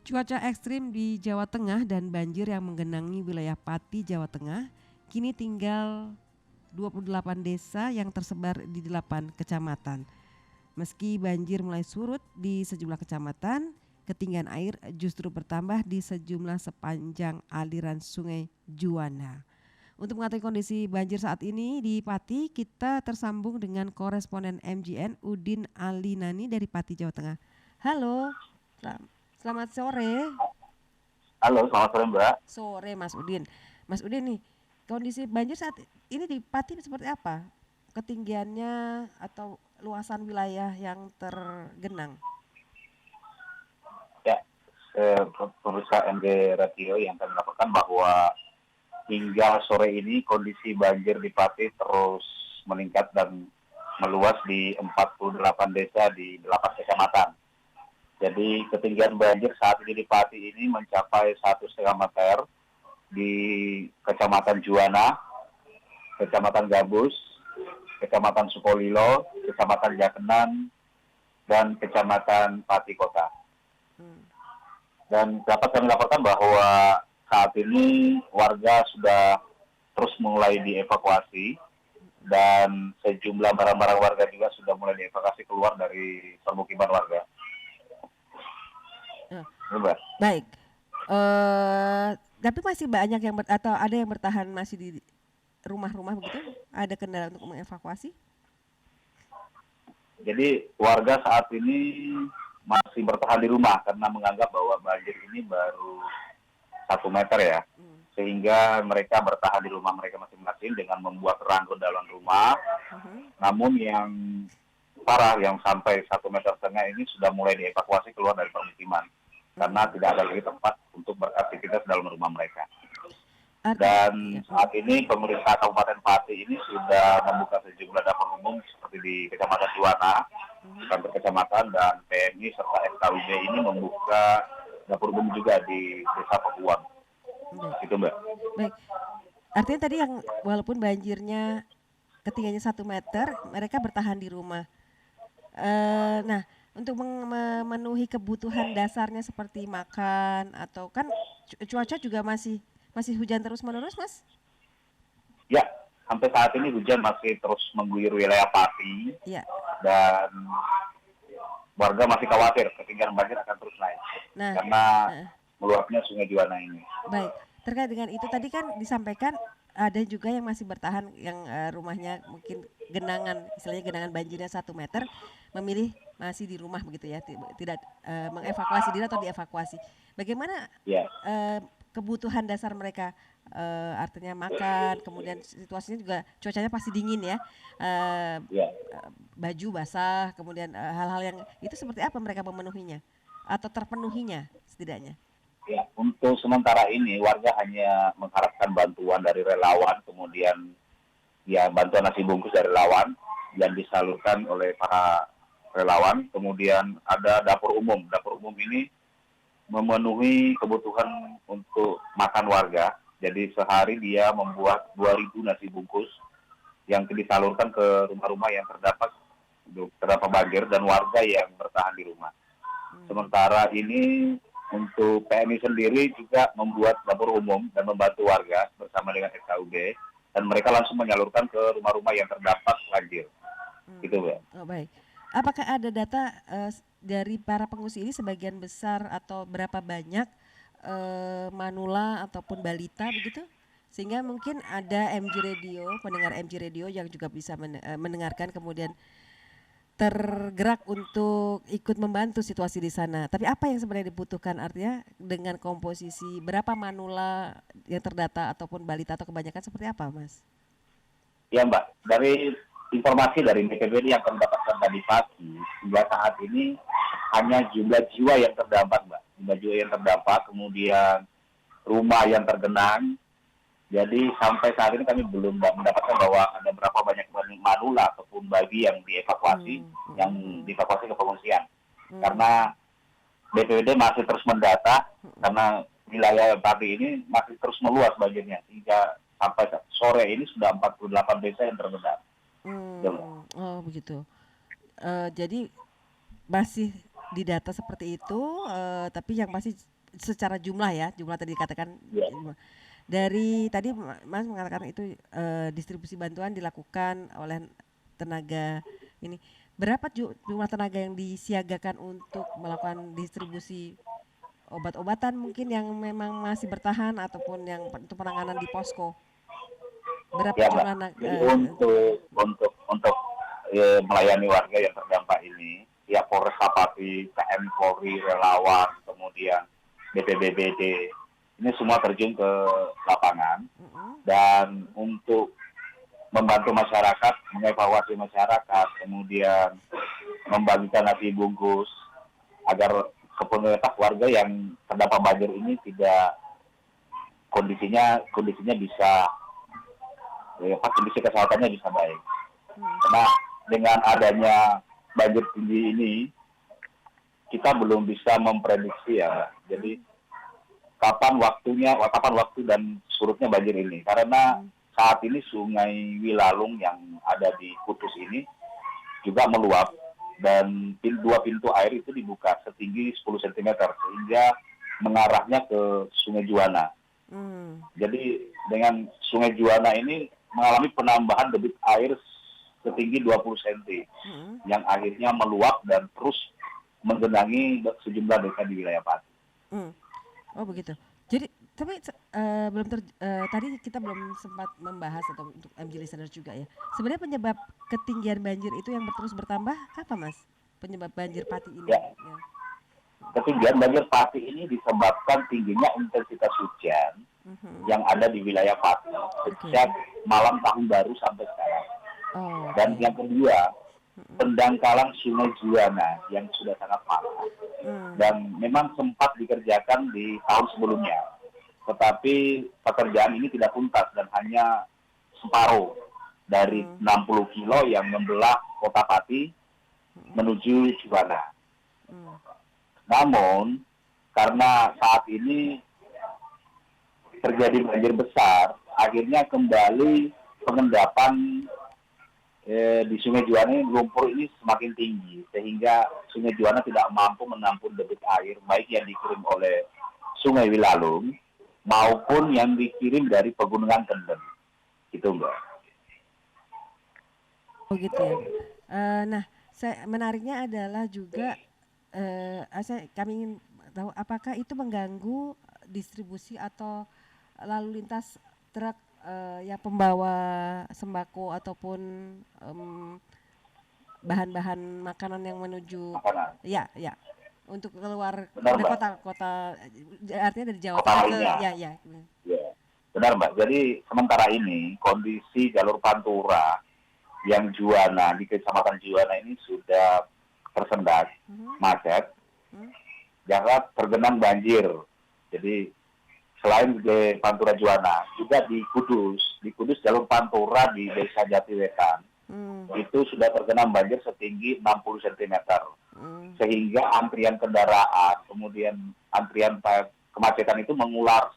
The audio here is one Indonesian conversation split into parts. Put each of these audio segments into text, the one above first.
Cuaca ekstrim di Jawa Tengah dan banjir yang menggenangi wilayah Pati, Jawa Tengah, kini tinggal 28 desa yang tersebar di 8 kecamatan. Meski banjir mulai surut di sejumlah kecamatan, ketinggian air justru bertambah di sejumlah sepanjang aliran Sungai Juwana. Untuk mengetahui kondisi banjir saat ini di Pati, kita tersambung dengan koresponden MGN Udin Alinani dari Pati, Jawa Tengah. Halo, selamat sore. Halo, selamat sore Mbak. Sore Mas Udin. Mas Udin nih, kondisi banjir saat ini di Pati seperti apa? Ketinggiannya atau luasan wilayah yang tergenang? Ya, pemirsa MG Radio yang kami laporkan bahwa hingga sore ini kondisi banjir di Pati terus meningkat dan meluas di 48 desa di 8 kecamatan. Jadi ketinggian banjir saat ini di Pati ini mencapai 1,5 meter di Kecamatan Juwana, Kecamatan Gabus, Kecamatan Sukolilo, Kecamatan Jakenan, dan Kecamatan Pati Kota. Hmm. Dan dapat kami laporkan bahwa saat ini warga sudah terus mulai dievakuasi dan sejumlah barang-barang warga juga sudah mulai dievakuasi keluar dari permukiman warga. Eh, Mbak. Baik. Tapi masih banyak yang atau ada yang bertahan masih di rumah-rumah begitu? Ada kendala untuk mengevakuasi? Jadi warga saat ini masih bertahan di rumah karena menganggap bahwa banjir ini baru 1 meter ya. Hmm. Sehingga mereka bertahan di rumah mereka masing-masing dengan membuat rangka dalam rumah. Namun yang parah yang sampai 1,5 meter ini sudah mulai dievakuasi keluar dari permukiman karena tidak ada lagi tempat untuk beraktivitas dalam rumah mereka. Dan saat ini pemerintah Kabupaten Pati ini sudah membuka sejumlah dapur umum seperti di Kecamatan Juwana, kantor kecamatan, dan PMI serta FKUB ini membuka dapur umum juga di Desa Pakuan. Itu Mbak. Baik. Artinya tadi yang walaupun banjirnya ketinggiannya 1 meter, mereka bertahan di rumah. Nah, untuk memenuhi kebutuhan dasarnya seperti makan atau kan cuaca juga masih hujan terus menerus, Mas? Ya, sampai saat ini hujan masih terus mengguyur wilayah Pati. Iya. Dan warga masih khawatir ketinggian banjir akan terus naik karena meluapnya Sungai Juwana ini. Baik, terkait dengan itu tadi kan disampaikan ada juga yang masih bertahan yang rumahnya mungkin genangan, istilahnya genangan banjirnya 1 meter, memilih masih di rumah begitu ya, tidak mengevakuasi diri atau dievakuasi. Bagaimana kebutuhan dasar mereka? Artinya makan, kemudian situasinya juga cuacanya pasti dingin ya, baju basah, kemudian hal-hal yang itu seperti apa mereka memenuhinya atau terpenuhinya setidaknya? Ya, untuk sementara ini warga hanya mengharapkan bantuan dari relawan, kemudian ya bantuan nasi bungkus dari relawan yang disalurkan oleh para relawan. Kemudian ada dapur umum. Dapur umum ini memenuhi kebutuhan untuk makan warga. Jadi sehari dia membuat 2.000 nasi bungkus yang disalurkan ke rumah-rumah yang terdapat banjir dan warga yang bertahan di rumah. Sementara ini untuk PMI sendiri juga membuat dapur umum dan membantu warga bersama dengan FKUB dan mereka langsung menyalurkan ke rumah-rumah yang terdampak banjir. Gitu, Mbak. Oh, baik. Apakah ada data dari para pengungsi ini sebagian besar atau berapa banyak manula ataupun balita begitu? Sehingga mungkin ada MG Radio, pendengar MG Radio yang juga bisa mendengarkan kemudian tergerak untuk ikut membantu situasi di sana. Tapi apa yang sebenarnya dibutuhkan artinya dengan komposisi berapa manula yang terdata ataupun balita atau kebanyakan seperti apa, Mas? Ya, Mbak. Dari informasi dari BPBD yang kami dapatkan tadi pagi, hingga saat ini hanya jumlah jiwa yang terdampak, Mbak. Jumlah jiwa yang terdampak, kemudian rumah yang tergenang. Jadi sampai saat ini kami belum mendapatkan bahwa ada berapa banyak manula ataupun bayi yang dievakuasi, yang dievakuasi ke pengungsian. Karena BPBD masih terus mendata, karena wilayah Pati ini masih terus meluas banjirnya, sehingga sampai sore ini sudah 48 desa yang terendam. Oh begitu. Jadi masih didata seperti itu, tapi yang pasti secara jumlah ya, jumlah tadi dikatakan Ya, dari tadi Mas mengatakan itu distribusi bantuan dilakukan oleh tenaga ini. Berapa jumlah tenaga yang disiagakan untuk melakukan distribusi obat-obatan mungkin yang memang masih bertahan ataupun yang untuk penanganan di posko? Berapa ya Mbak. jumlah Jadi untuk melayani warga yang terdampak ini, ya Polres Pati, TNI Polri, relawan, kemudian BPBD, ini semua terjun ke lapangan dan untuk membantu masyarakat, mengevakuasi masyarakat, kemudian membagikan nasi bungkus agar komunitas warga yang terdampak banjir ini tidak kondisinya bisa kondisi kesehatannya bisa baik. Karena dengan adanya banjir tinggi ini kita belum bisa memprediksi ya. Jadi kapan waktu dan surutnya banjir ini. Karena saat ini Sungai Wilalung yang ada di Kudus ini juga meluap dan dua pintu air itu dibuka setinggi 10 cm sehingga mengarahnya ke Sungai Juwana. Jadi dengan Sungai Juwana ini mengalami penambahan debit air setinggi 20 cm yang akhirnya meluap dan terus menggenangi sejumlah desa di wilayah Pati. Oh begitu. Jadi tapi tadi kita belum sempat membahas atau untuk MG listener juga ya. Sebenarnya penyebab ketinggian banjir itu yang terus bertambah apa Mas? Penyebab banjir Pati ini? Ya. Ketinggian banjir Pati ini disebabkan tingginya intensitas hujan yang ada di wilayah Pati sejak malam tahun baru sampai sekarang. Dan yang kedua, pendangkalan Sungai Juwana yang sudah sangat parah. Dan memang sempat dikerjakan di tahun sebelumnya. Tetapi pekerjaan ini tidak tuntas dan hanya separuh dari 60 kilo yang membelah kota Pati menuju Juwana. Namun, karena saat ini terjadi banjir besar, akhirnya kembali pengendapan di Sungai Juwana ini, lumpur ini semakin tinggi, sehingga Sungai Juwana tidak mampu menampung debit air, baik yang dikirim oleh Sungai Wilalung, maupun yang dikirim dari Pegunungan Kendeng. Gitu, Mbak. Oh gitu ya. Nah, menariknya adalah juga kami ingin tahu apakah itu mengganggu distribusi atau lalu lintas truk yang pembawa sembako ataupun bahan-bahan makanan yang menuju ya untuk keluar dari kota artinya dari Jawa Tengah ke ya. Benar Mbak. Jadi sementara ini kondisi jalur Pantura yang Juwana di Kecamatan Juwana ini sudah tersendat, macet, jangan tergenang banjir. Jadi selain di Pantura Juwana, juga di Kudus jalur Pantura di Desa Jatiwetan, itu sudah tergenang banjir setinggi 60 cm. Sehingga antrian kendaraan, kemudian antrian kemacetan itu mengular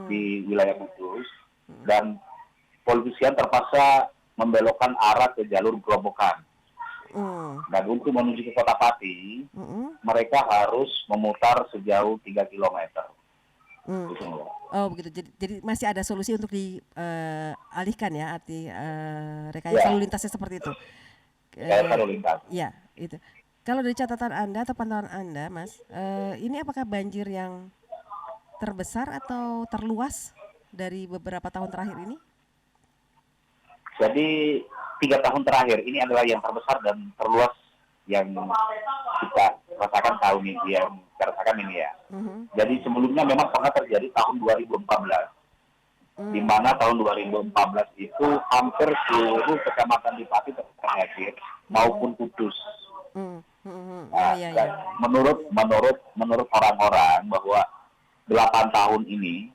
di wilayah Kudus, dan polisian terpaksa membelokkan arah ke jalur Gerobokan. Dan untuk menuju ke Kota Pati, mereka harus memutar sejauh 3 km. Oh begitu. Jadi masih ada solusi untuk dialihkan ya, arti rekayasa lalu lintasnya seperti itu. Rekayasa lalu lintas. Ya, itu. Kalau dari catatan Anda atau pantauan Anda, Mas, ini apakah banjir yang terbesar atau terluas dari beberapa tahun terakhir ini? Jadi 3 tahun terakhir ini adalah yang terbesar dan terluas yang kita rasakan tahun ini, yang kita rasakan ini ya. Jadi sebelumnya memang pernah terjadi tahun 2014, di mana tahun 2014 itu hampir seluruh kecamatan di Pati terkena banjir maupun Kudus. Menurut orang-orang bahwa 8 tahun ini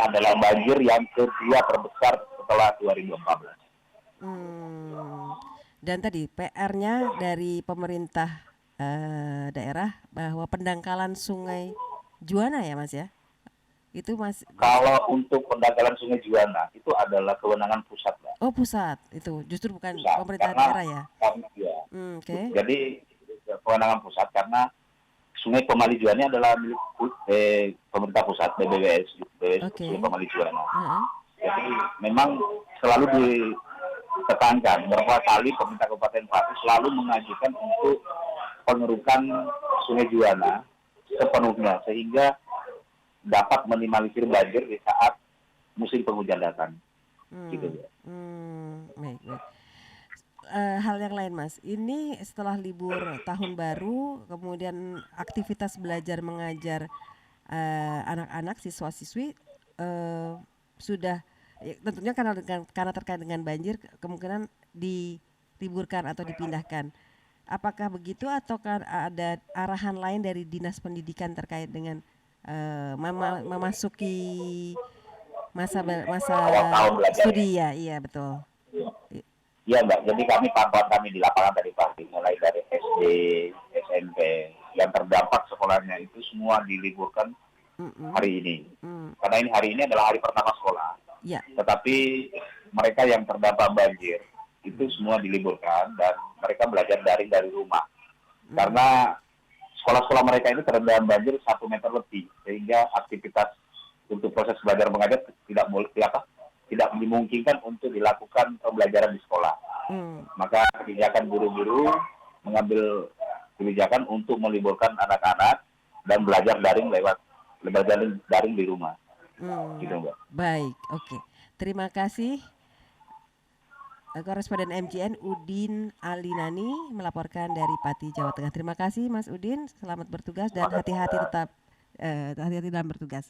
adalah banjir yang kedua terbesar setelah 2014. Dan tadi PR-nya dari pemerintah daerah bahwa pendangkalan Sungai Juwana ya Mas ya, itu Mas. Kalau untuk pendangkalan Sungai Juwana itu adalah kewenangan pusat, Mbak. Oh pusat, itu justru bukan pusat, pemerintah daerah ya. Jadi kewenangan pusat karena Sungai Pemali Juwana adalah milik pemerintah pusat, BBWS, Oke. Sungai Pemali Juwana. Heeh. Jadi memang selalu ditekankan berapa kali pemerintah Kabupaten Pati selalu mengajukan untuk pengerukan Sungai Juwana sepenuhnya sehingga dapat minimalisir banjir di saat musim penghujan datang. Gitu. Baik, baik. Hal yang lain Mas, ini setelah libur tahun baru, kemudian aktivitas belajar mengajar anak-anak siswa-siswi sudah tentunya karena terkait dengan banjir kemungkinan diliburkan atau dipindahkan. Apakah begitu atau ada arahan lain dari Dinas Pendidikan terkait dengan memasuki masa Awal tahun belajar. studi ya, iya betul. Iya Mbak, jadi pantauan kami di lapangan dari pagi, mulai dari SD, SMP, yang terdampak sekolahnya itu semua diliburkan hari ini. Karena hari ini adalah hari pertama sekolah. Ya. Tetapi mereka yang terdampak banjir itu semua diliburkan dan mereka belajar daring dari rumah. Karena sekolah-sekolah mereka ini terendam banjir 1 meter lebih, sehingga aktivitas untuk proses belajar mengajar tidak dimungkinkan untuk dilakukan pembelajaran di sekolah. Maka kebijakan guru-guru mengambil kebijakan untuk meliburkan anak-anak dan belajar daring daring di rumah. Gitu, Mbak. Baik, oke. Terima kasih. Koresponden MJN Udin Alinani melaporkan dari Pati, Jawa Tengah. Terima kasih Mas Udin, selamat bertugas dan hati-hati dalam bertugas.